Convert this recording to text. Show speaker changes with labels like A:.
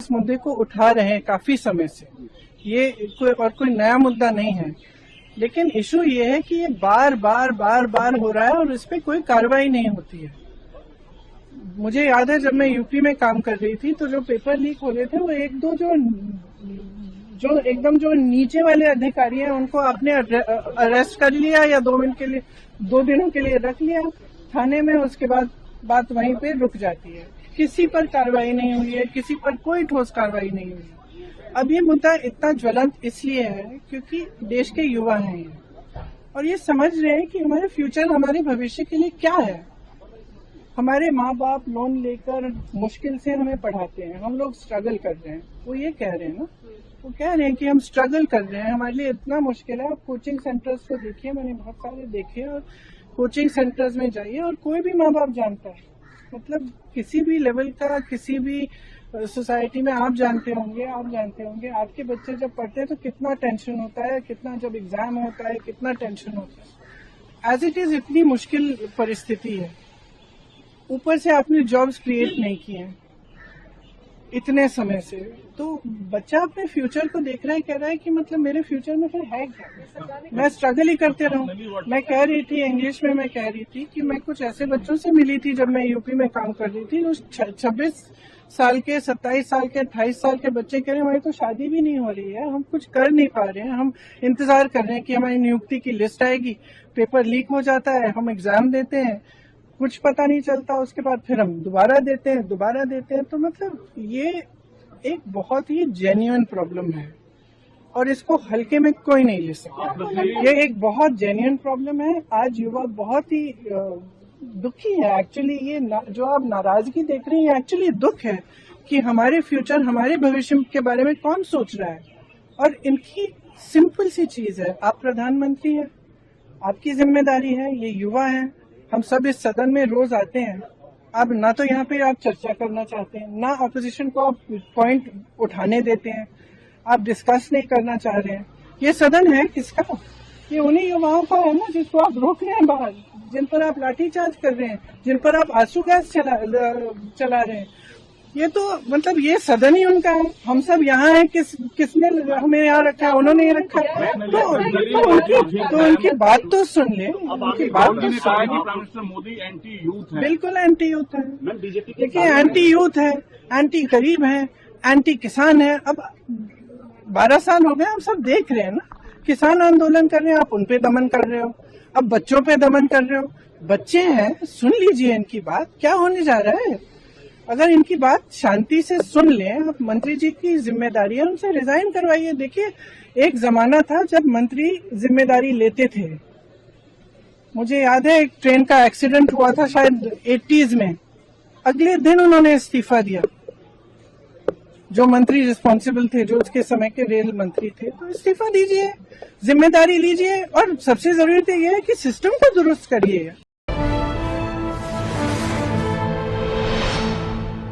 A: इस मुद्दे को उठा रहे हैं काफी समय से, ये कोई नया मुद्दा नहीं है, लेकिन इशू ये है कि ये बार बार हो रहा है और इस पे कोई कार्रवाई नहीं होती है। मुझे याद है जब मैं यूपी में काम कर रही थी तो जो पेपर लीक हो रहे थे वो एक दो जो एकदम जो नीचे वाले अधिकारी हैं उनको आपने अरेस्ट कर लिया या 2 दिनों के लिए रख लिया थाने में, उसके बाद बात वहीं पे रुक जाती है, किसी पर कार्रवाई नहीं हुई है, किसी पर कोई ठोस कार्रवाई नहीं हुई है। अब ये मुद्दा इतना ज्वलंत इसलिए है क्योंकि देश के युवा हैं ये, और ये समझ रहे हैं कि हमारे फ्यूचर, हमारे भविष्य के लिए क्या है। हमारे माँ बाप लोन लेकर मुश्किल से हमें पढ़ाते हैं, हम लोग स्ट्रगल कर रहे हैं, वो ये कह रहे हैं ना, वो कह रहे हैं कि हम स्ट्रगल कर रहे हैं, हमारे लिए इतना मुश्किल है। आप कोचिंग सेंटर्स को देखिए, मैंने बहुत सारे देखे, और कोचिंग सेंटर्स में जाइए और कोई भी माँ बाप जानता है, मतलब किसी भी लेवल का, किसी भी सोसाइटी में आप जानते होंगे, आपके बच्चे जब पढ़ते हैं तो कितना टेंशन होता है, कितना जब एग्जाम होता है कितना टेंशन होता है। एज इट इज इतनी मुश्किल परिस्थिति है, ऊपर से आपने जॉब्स क्रिएट नहीं किए हैं इतने समय से, तो बच्चा अपने फ्यूचर को देख रहा है, कह रहा है कि मतलब मेरे फ्यूचर में फिर है क्या, मैं स्ट्रगल ही करते रहूं। मैं कह रही थी इंग्लिश में, मैं कह रही थी कि मैं कुछ ऐसे बच्चों से मिली थी जब मैं यूपी में काम कर रही थी, उस 26 साल के, 27 साल के, 28 साल के बच्चे कह रहे हैं हमारी तो शादी भी नहीं हो रही है, हम कुछ कर नहीं पा रहे हैं, हम इंतजार कर रहे हैं कि हमारी नियुक्ति की लिस्ट आएगी, पेपर लीक हो जाता है, हम एग्जाम देते हैं, कुछ पता नहीं चलता, उसके बाद फिर हम दोबारा देते हैं। तो मतलब ये एक बहुत ही जेन्युइन प्रॉब्लम है और इसको हल्के में कोई नहीं ले सकता। ये एक बहुत जेन्युइन प्रॉब्लम है। आज युवा बहुत ही दुखी है एक्चुअली। ये जो आप नाराजगी देख रही हैं एक्चुअली दुख है कि हमारे फ्यूचर, हमारे भविष्य के बारे में कौन सोच रहा है। और इनकी सिंपल सी चीज है, आप प्रधानमंत्री हैं, आपकी जिम्मेदारी है, ये युवा है, हम सब इस सदन में रोज आते हैं, अब ना तो यहाँ पे आप चर्चा करना चाहते हैं, ना ऑपोजिशन को आप पॉइंट उठाने देते हैं, आप डिस्कस नहीं करना चाह रहे हैं। ये सदन है किसका? ये उन्हीं युवाओं का है ना जिसको आप रोक रहे हैं बाहर, जिन पर आप लाठीचार्ज कर रहे हैं, जिन पर आप आंसू गैस चला रहे हैं। ये तो मतलब ये सदन ही उनका है, हम सब यहाँ हैं, किसने हमें यहाँ रखा है? उन्होंने ही रखा है। तो उनकी बात तो सुन ले, उनकी बात तो सुन।
B: मोदी एंटी यूथ है,
A: बिल्कुल एंटी यूथ है। देखिए एंटी यूथ है, एंटी गरीब है, एंटी किसान है। अब 12 साल हो गए, हम सब देख रहे हैं ना, किसान आंदोलन कर रहे हैं, आप उन पे दमन कर रहे हो, अब बच्चों पे दमन कर रहे हो। बच्चे हैं, सुन लीजिए इनकी बात, क्या होने जा रहा है। अगर इनकी बात शांति से सुन लें, आप मंत्री जी की जिम्मेदारी है, उनसे रिजाइन करवाइए। देखिए एक जमाना था जब मंत्री जिम्मेदारी लेते थे, मुझे याद है एक ट्रेन का एक्सीडेंट हुआ था शायद 80s में, अगले दिन उन्होंने इस्तीफा दिया, जो मंत्री रिस्पॉन्सिबल थे, जो उसके समय के रेल मंत्री थे। तो इस्तीफा दीजिए, जिम्मेदारी लीजिए, और सबसे जरूरी तो यह है कि सिस्टम को दुरुस्त करिए।